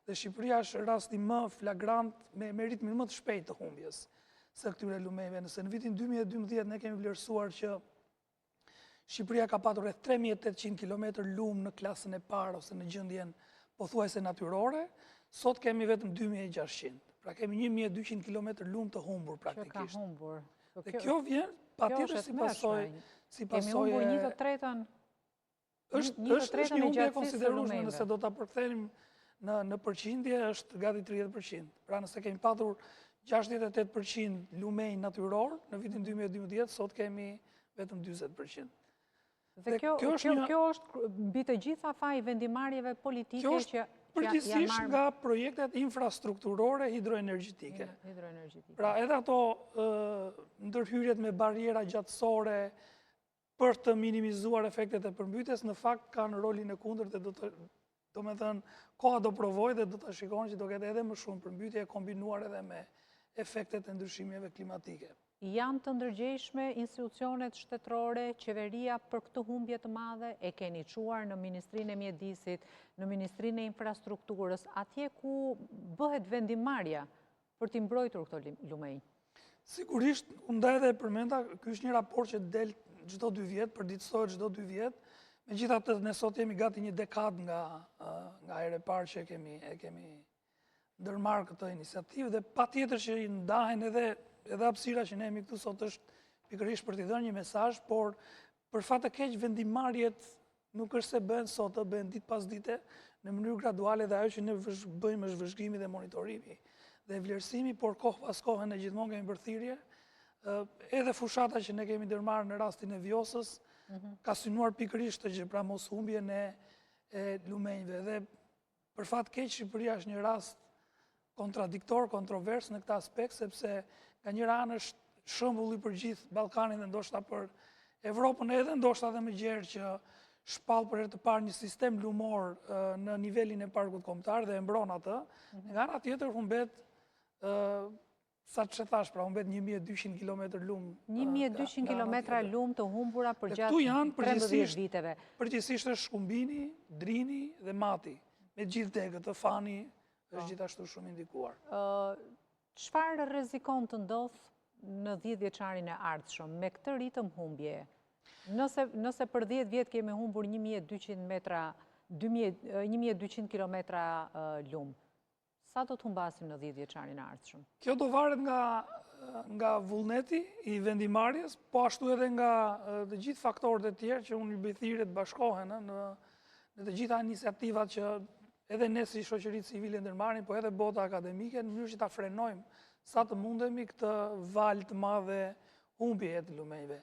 Dhe Shqipëria është rasti më flagrant me ritmin më të shpejt të humbjes së këtyre lumejve. Nëse në vitin 2012 ne kemi vlerësuar që Shqipëria ka patur rreth 3800 km lumë në klasën e parë ose në gjendjen pothuajse natyrore, sot kemi vetëm 2600. Pra kemi 1200 km lumë të humbur praktikisht. Që ka humbur. Dhe kjo vjen patjetër si pasojë. Kemi humbur 1/3 është një humbje e konsiderueshme, nëse do ta përkthejmë në përqindje është gati 30%. Pra nëse kemi patur 68% lumej natyror në vitin 2012, sot kemi vetëm 40%. Dhe kjo është mbi të gjitha faji vendimarrjeve politike që përgjithsisht nga projektet infrastrukturore hidroenergjitike. Pra edhe ato ndërhyrjet me barriera gjatësore për të minimizuar efektet e përmbytjes, në fakt kanë rolin e kundërt dhe do me thënë, koha do provojë dhe do të shikoni që do ketë edhe më shumë përmbytje e kombinuar edhe me efektet e ndryshimeve klimatike. Janë të ndërgjegjshme institucionet shtetërore, qeveria për këtë humbje të madhe, e keni çuar në Ministrinë e Mjedisit, në Ministrinë e Infrastrukturës, atje ku bëhet vendimarrja për t'i mbrojtur këto lumej? Sigurisht, unë da edhe përmenda, ky është një raport që del çdo 2 vjet, përditësohet çdo 2 vjet, megjithatë ne sot jemi gati një dekadë nga ere parë që e kemi ndërmarrë këtë iniciativë dhe patjetër që i ndahen edhe hapësira që ne jemi këtu sot është pikërisht për t'i dhënë një mesazh, por për fat të keq vendimarrjet nuk është se bëhen sot, bëhen ditë pas dite në mënyrë graduale dhe ajo që ne bëjmë është vëzhgimi dhe monitorimi dhe vlerësimi, por kohë pas kohë ne gjithmonë kemi bërthirrje. Edhe fushata që ne kemi ndërmarrë në rastin e Vjosës ka synuar pikërisht të gjë, pra mos humbjen e lumejve. Dhe për fat keq Shqipëria është një rast kontradiktor, kontrovers në këtë aspekt, sepse nga njëra anë është shembull i për gjithë Ballkanin dhe ndoshta për Evropën, edhe ndoshta edhe më gjerë që shpall për herë të parë një sistem lumor në nivelin e parkut kombëtar dhe e mbron atë. Nga ana tjetër humbet sa që thash, pra humbet 1200 km lumë. 1200 km lumë të humbura për gjatë 13 viteve. Përgjithsisht është Shkumbini, Drini dhe Mati. Me gjithë degët, Fani është gjithashtu shumë indikuar. Çfarë rrezikon të ndodh në 10 vjeçarin e ardhshëm me këtë ritëm humbje? Nëse për 10 vjet kemi humbur 1200 km lumë, sa do të humbasim në 10 vjeçarin e ardhshëm? Kjo do varet nga vullneti i vendimarrjes, po ashtu edhe nga të gjithë faktorët e tjerë që unë i bëjthirë të bashkohen në të gjitha iniciativat që edhe ne si shoqëri civile ndërmarrim, po edhe bota akademike, në mënyrë që ta frenojmë sa të mundemi këtë valë të madhe humbje të lumejve.